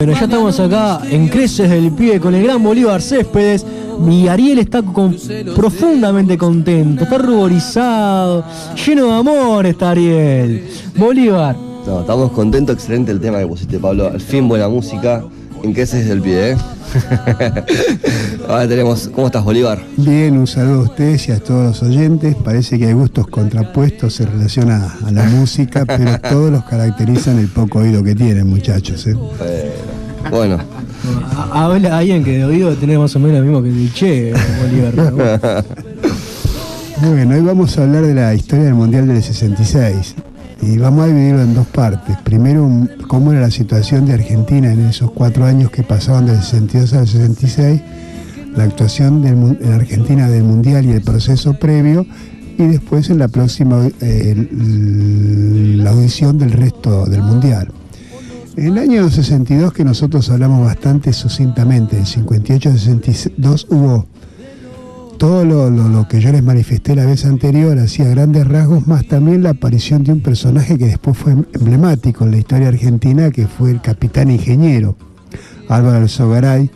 Bueno, ya estamos acá en Creces del Pibe con el gran Bolívar Céspedes y Ariel está profundamente contento, está ruborizado, lleno de amor está Ariel. Bolívar. No, estamos contentos, excelente el tema que pusiste, Pablo. Al fin buena música en Creces del Pibe, ¿eh? Ahora tenemos, ¿cómo estás, Bolívar? Bien, un saludo a ustedes y a todos los oyentes. Parece que hay gustos contrapuestos en relación a la música, pero todos los caracterizan el poco oído que tienen, muchachos, ¿eh? Bueno. Habla alguien que de oído tiene más o menos lo mismo que el Che, Bolívar. Bueno, hoy vamos a hablar de la historia del Mundial del 66. Y vamos a dividirlo en dos partes. Primero, cómo era la situación de Argentina en esos 4 años que pasaban del 62 al 66, la actuación en Argentina del Mundial y el proceso previo, y después en la próxima la audición del resto del Mundial. En el año 62, que nosotros hablamos bastante sucintamente, del 58 al 62 hubo todo lo que yo les manifesté la vez anterior, hacía grandes rasgos, más también la aparición de un personaje que después fue emblemático en la historia argentina, que fue el capitán ingeniero Álvaro Alzogaray,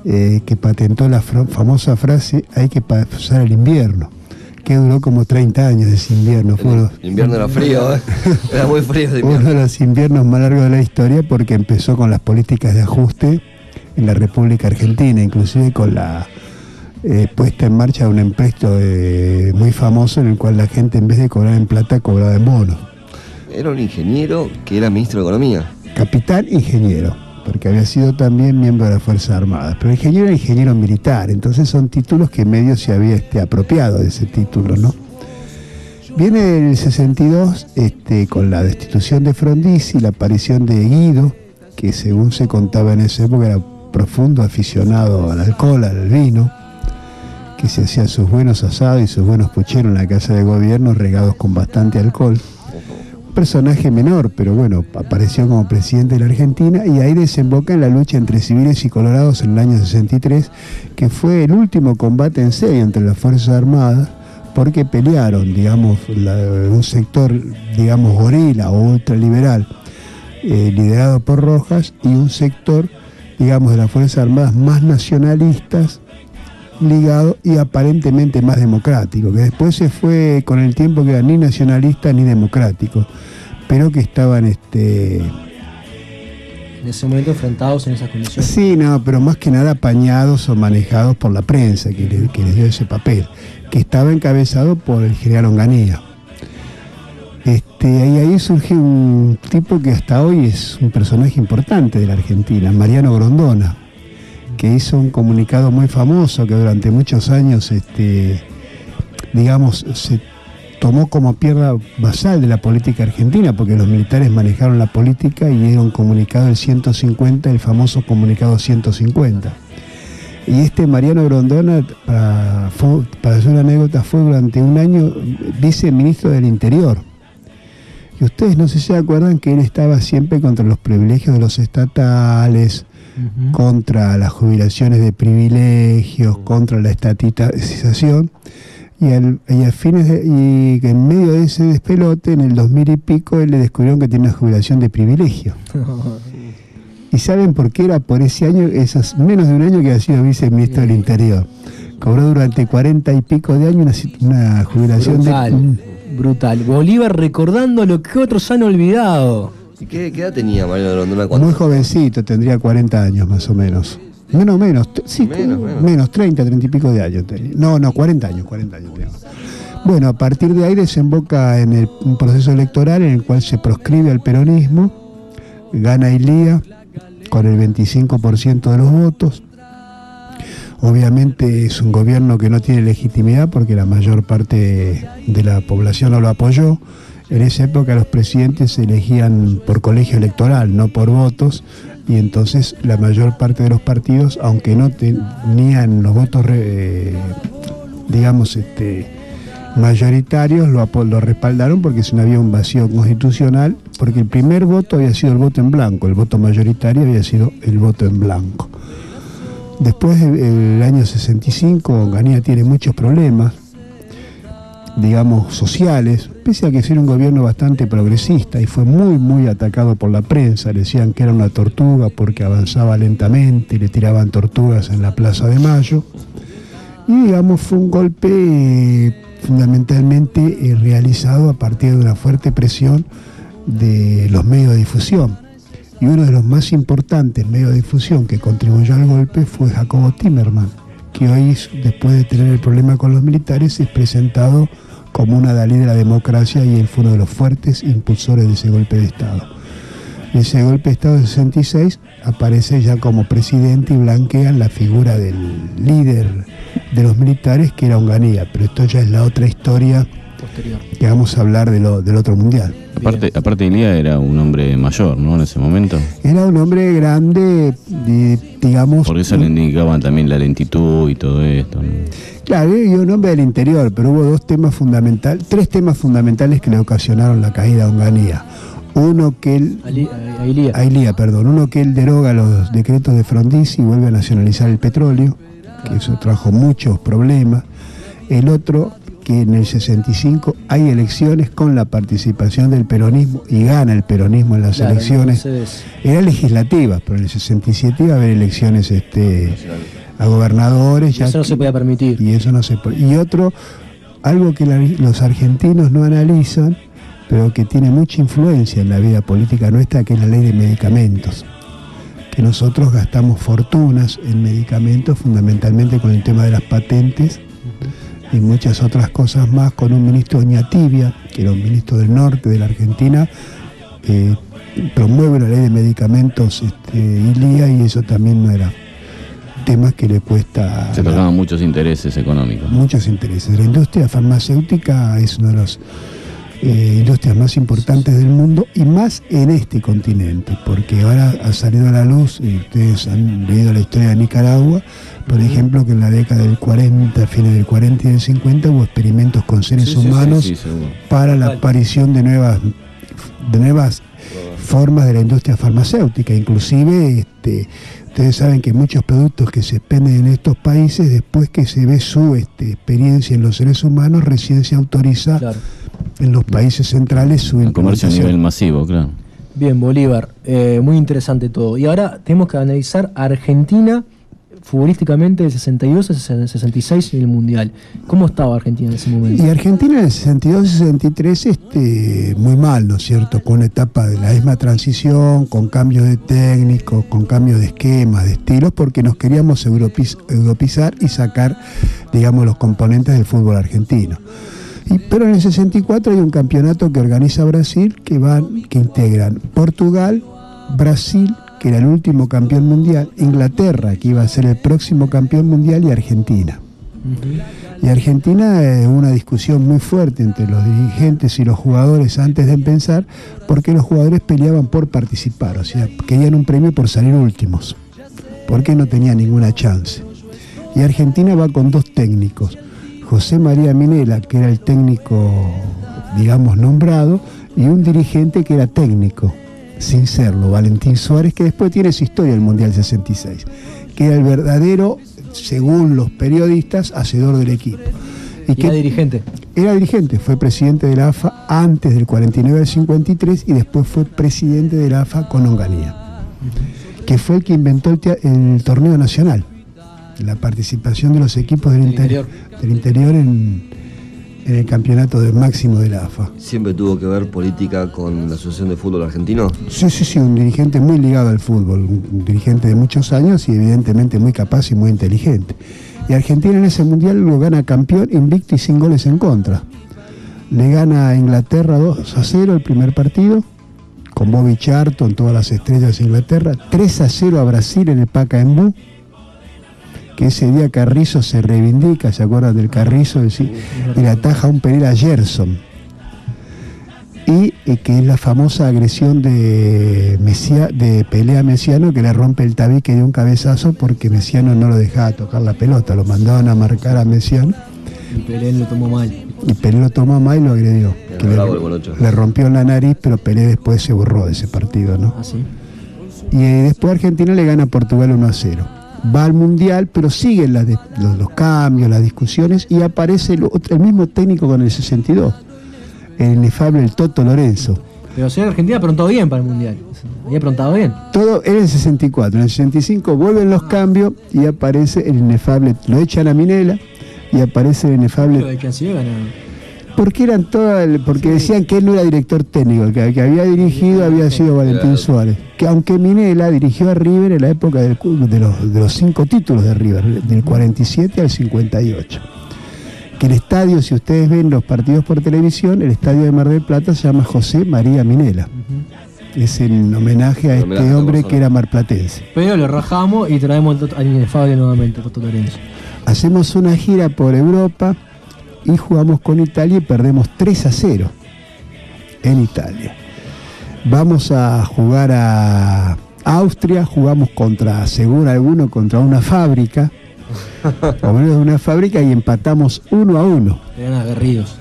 que patentó la famosa frase: hay que pasar el invierno, que duró como 30 años ese invierno. El invierno era frío, ¿eh? Era muy frío ese invierno. Uno de los inviernos más largos de la historia, porque empezó con las políticas de ajuste en la República Argentina, inclusive con la puesta en marcha de un empréstito muy famoso, en el cual la gente, en vez de cobrar en plata, cobraba en bonos. Era un ingeniero que era ministro de Economía. Capitán ingeniero, porque había sido también miembro de las Fuerzas Armadas. Pero ingeniero era ingeniero militar, entonces son títulos que medio se había apropiado de ese título, ¿no? Viene el 62 con la destitución de Frondizi, la aparición de Guido, que según se contaba en esa época era profundo aficionado al alcohol, al vino, que se hacía sus buenos asados y sus buenos pucheros en la casa de gobierno regados con bastante alcohol. Un personaje menor, pero bueno, apareció como presidente de la Argentina, y ahí desemboca en la lucha entre civiles y colorados en el año 63, que fue el último combate en serio entre las Fuerzas Armadas, porque pelearon, digamos, un sector, digamos, gorila o ultraliberal, liderado por Rojas, y un sector, digamos, de las Fuerzas Armadas más nacionalistas, ligado y aparentemente más democrático, que después se fue con el tiempo que era ni nacionalista ni democrático, pero que estaban en ese momento enfrentados en esas condiciones. Sí, no, pero más que nada apañados o manejados por la prensa que les dio ese papel, que estaba encabezado por el general Onganía. Y ahí surgió un tipo que hasta hoy es un personaje importante de la Argentina, Mariano Grondona, que hizo un comunicado muy famoso que durante muchos años, digamos, se tomó como piedra basal de la política argentina, porque los militares manejaron la política, y era un comunicado del 150, el famoso comunicado 150. Y Mariano Grondona, para hacer una anécdota, fue durante un año viceministro del Interior. Y ustedes no sé si se acuerdan que él estaba siempre contra los privilegios de los estatales, contra las jubilaciones de privilegios, contra la estatitización, y en medio de ese despelote, en el 2000 y pico, él le descubrieron que tenía una jubilación de privilegio. ¿Y saben por qué? Era por ese año, esos menos de un año que ha sido viceministro del Interior. Cobró durante 40 y pico de años una jubilación brutal. Bolívar recordando lo que otros han olvidado. ¿Y qué edad tenía Mariano Grondona? Muy jovencito, tendría 40 años más o menos. Menos, 30 y pico de años tenía. No, 40 años. Bueno, a partir de ahí desemboca en un proceso electoral en el cual se proscribe al peronismo, gana Ilía con el 25% de los votos. Obviamente es un gobierno que no tiene legitimidad porque la mayor parte de la población no lo apoyó. En esa época los presidentes se elegían por colegio electoral, no por votos, y entonces la mayor parte de los partidos, aunque no tenían los votos, mayoritarios, lo respaldaron, porque si no había un vacío constitucional, porque el primer voto había sido el voto en blanco, el voto mayoritario había sido el voto en blanco. Después del año 65, Onganía tiene muchos problemas. digamos, sociales, pese a que era un gobierno bastante progresista y fue muy, muy atacado por la prensa. Le decían que era una tortuga porque avanzaba lentamente, le tiraban tortugas en la Plaza de Mayo. Y, digamos, fue un golpe fundamentalmente realizado a partir de una fuerte presión de los medios de difusión. Y uno de los más importantes medios de difusión que contribuyó al golpe fue Jacobo Timerman, que hoy, después de tener el problema con los militares, es presentado como una dalí de la democracia, y él fue uno de los fuertes impulsores de ese golpe de Estado. En ese golpe de Estado del 66 aparece ya como presidente y blanquean la figura del líder de los militares, que era Onganía, pero esto ya es la otra historia posterior, que vamos a hablar del otro mundial. Aparte Ilía era un hombre mayor, ¿no? En ese momento. Era un hombre grande, digamos. Por eso le indicaban también la lentitud y todo esto, ¿no? Claro, y un hombre del interior, pero hubo tres temas fundamentales que le ocasionaron la caída a Onganía. Uno que él uno que él deroga los decretos de Frondizi y vuelve a nacionalizar el petróleo, que eso trajo muchos problemas. El otro, que en el 65 hay elecciones con la participación del peronismo y gana el peronismo en las elecciones. Entonces, era legislativa, pero en el 67 iba a haber elecciones a gobernadores. Eso no se podía permitir. Y eso no se puede. Y otro, algo que los argentinos no analizan, pero que tiene mucha influencia en la vida política nuestra, que es la ley de medicamentos. Que nosotros gastamos fortunas en medicamentos, fundamentalmente con el tema de las patentes y muchas otras cosas más, con un ministro Oñatibia, que era un ministro del norte de la Argentina, promueve la ley de medicamentos Ilía, y eso también no era temas que le cuesta. Se tocaban muchos intereses económicos. Muchos intereses. La industria farmacéutica es una de las industrias más importantes del mundo, y más en este continente, porque ahora ha salido a la luz, y ustedes han leído la historia de Nicaragua, por ejemplo, que en la década del 40, fines del 40 y del 50, hubo experimentos con seres humanos para la aparición de nuevas formas de la industria farmacéutica. Inclusive, ustedes saben que muchos productos que se expenden en estos países, después que se ve su experiencia en los seres humanos, recién se autoriza en los países centrales su implementación. El comercio a nivel masivo, claro. Bien, Bolívar, muy interesante todo. Y ahora tenemos que analizar a Argentina futbolísticamente del 62 al 66 en el Mundial. ¿Cómo estaba Argentina en ese momento? Y Argentina en el 62 y 63 muy mal, ¿no es cierto? Con una etapa de la misma transición, con cambios de técnicos, con cambios de esquemas, de estilos, porque nos queríamos europizar y sacar, digamos, los componentes del fútbol argentino. Pero en el 64 hay un campeonato que organiza Brasil, que integran Portugal, Brasil, que era el último campeón mundial, Inglaterra, que iba a ser el próximo campeón mundial, y Argentina. Y Argentina, una discusión muy fuerte entre los dirigentes y los jugadores antes de empezar, porque los jugadores peleaban por participar, o sea, querían un premio por salir últimos, porque no tenía ninguna chance. Y Argentina va con dos técnicos, José María Minella, que era el técnico, digamos, nombrado, y un dirigente que era técnico, sin serlo, Valentín Suárez, que después tiene su historia el Mundial 66, que era el verdadero, según los periodistas, hacedor del equipo. ¿Y era dirigente? Era dirigente, fue presidente de la AFA antes del 49 al 53, y después fue presidente de la AFA con Onganía, que fue el que inventó el torneo nacional, la participación de los equipos del interior en el campeonato máximo de la AFA. ¿Siempre tuvo que ver política con la Asociación de Fútbol Argentino? Sí, un dirigente muy ligado al fútbol, un dirigente de muchos años y evidentemente muy capaz y muy inteligente. Y Argentina en ese mundial lo gana campeón invicto y sin goles en contra. Le gana a Inglaterra 2-0 el primer partido, con Bobby Charlton, todas las estrellas de Inglaterra, 3-0 a Brasil en el Pacaembu, que ese día Carrizo se reivindica, ¿se acuerdan del Carrizo? Y le ataja un penal a Gerson. Y que es la famosa agresión de Pelé a Messiano, que le rompe el tabique de un cabezazo porque Messiano no lo dejaba tocar la pelota, lo mandaban a marcar a Messiano. Y Pelé lo tomó mal. Y lo agredió. Le rompió la nariz, pero Pelé después se borró de ese partido, ¿no? ¿Ah, sí? Y después Argentina le gana a Portugal 1-0. va al Mundial, pero siguen los cambios, las discusiones, y aparece el mismo técnico con el 62, el inefable el Toto Lorenzo. Pero si Argentina aprontó bien para el Mundial, había aprontado bien. Todo en el 64, en el 65 vuelven los cambios y aparece el inefable, lo echan a Minela y aparece el inefable. Lo echan, sí, porque eran todas, porque decían que él no era director técnico, el que había dirigido había sido Valentín Suárez, que aunque Minela dirigió a River en la época de los 5 títulos de River, del 47 al 58. Que el estadio, si ustedes ven los partidos por televisión, el estadio de Mar del Plata se llama José María Minela. Es en homenaje a este hombre que era marplatense. Pero lo rajamos y traemos al inefable nuevamente, Toto Lorenzo. Hacemos una gira por Europa y jugamos con Italia y perdemos 3-0 en Italia. Vamos a jugar a Austria, jugamos según alguno, contra una fábrica, obreros de una fábrica, y empatamos 1-1. Eran aguerridos.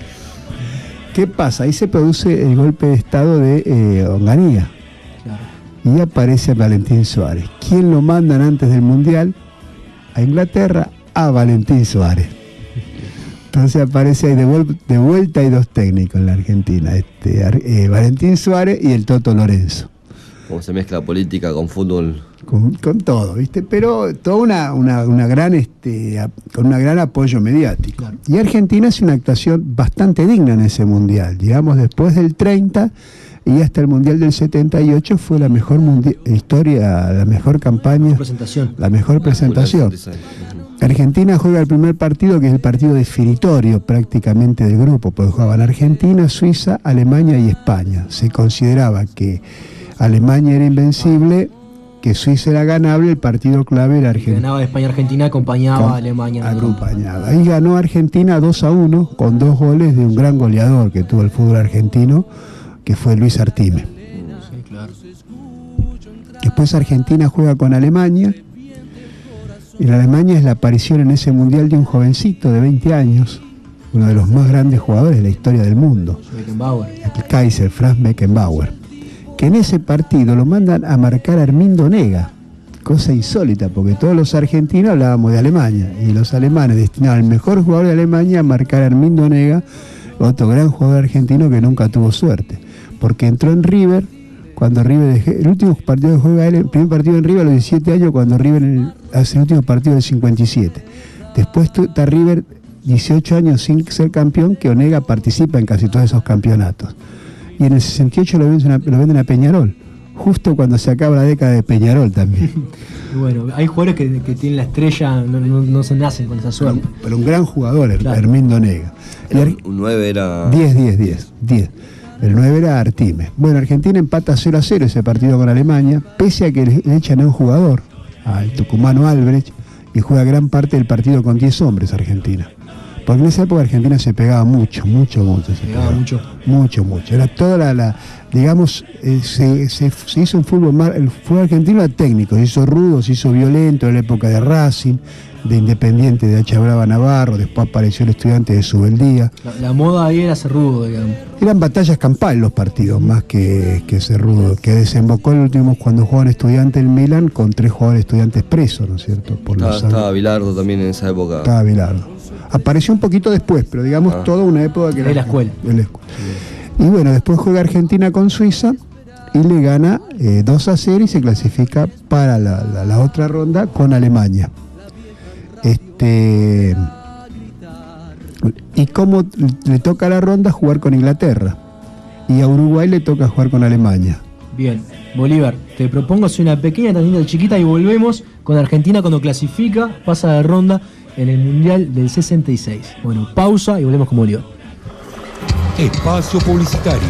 ¿Qué pasa? Ahí se produce el golpe de estado de Onganía. Claro. Y aparece Valentín Suárez. ¿Quién lo mandan antes del Mundial? A Inglaterra, a Valentín Suárez. Entonces aparece ahí de vuelta, hay 2 técnicos en la Argentina, Valentín Suárez y el Toto Lorenzo. Como se mezcla política con fútbol. Con todo, ¿viste? Pero toda una gran, con un gran apoyo mediático. Claro. Y Argentina hace una actuación bastante digna en ese Mundial. Digamos, después del 30 y hasta el Mundial del 78 fue la mejor historia, la mejor campaña. La mejor presentación. Argentina juega el primer partido, que es el partido definitorio prácticamente del grupo, porque jugaban Argentina, Suiza, Alemania y España. Se consideraba que Alemania era invencible, que Suiza era ganable, el partido clave era Argentina. Ganaba España-Argentina, acompañaba a Alemania. Acompañaba. Ahí ganó Argentina 2-1 con 2 goles de un gran goleador que tuvo el fútbol argentino, que fue Luis Artime. Sí, claro. Después Argentina juega con Alemania. En Alemania es la aparición en ese mundial de un jovencito de 20 años, uno de los más grandes jugadores de la historia del mundo, el Kaiser, Franz Beckenbauer, que en ese partido lo mandan a marcar a Armindo Nega, cosa insólita, porque todos los argentinos hablábamos de Alemania, y los alemanes destinaban al mejor jugador de Alemania a marcar a Armindo Nega, otro gran jugador argentino que nunca tuvo suerte, porque entró en River. Cuando River el último partido que juega él, el primer partido en River a los 17 años, cuando River hace el último partido del 57. Después está River 18 años sin ser campeón, que Onega participa en casi todos esos campeonatos. Y en el 68 lo venden a Peñarol, justo cuando se acaba la década de Peñarol también. Bueno, hay jugadores que tienen la estrella, no se nacen con esa suerte. Pero un gran jugador, claro. Hermindo Nega. Un 9 era... 10. El 9 era Artime. Bueno, Argentina empata 0-0 ese partido con Alemania, pese a que le echan a un jugador, al tucumano Albrecht, y juega gran parte del partido con 10 hombres Argentina. Porque en esa época Argentina se pegaba mucho. Era toda digamos, se hizo un fútbol, el fútbol argentino era técnico, se hizo rudo, se hizo violento en la época de Racing, de Independiente, de Hacha Brava Navarro, después apareció el Estudiante de Subeldía. La moda ahí era ser rudo, digamos. Eran batallas campales los partidos, más que ser rudo, que desembocó el último cuando jugaban Estudiantes en Milán con 3 jugadores Estudiantes presos, ¿no es cierto? Estaba Bilardo también en esa época. Estaba Bilardo. Apareció un poquito después, pero digamos toda una época que era la escuela. Y bueno, después juega Argentina con Suiza y le gana 2-0 y se clasifica para la otra ronda con Alemania. Y como le toca a la ronda jugar con Inglaterra y a Uruguay le toca jugar con Alemania. Bien, Bolívar, te propongo hacer una pequeña tangente chiquita y volvemos con Argentina cuando clasifica, pasa de ronda en el Mundial del 66. Bueno, pausa y volvemos con Bolívar. Espacio publicitario.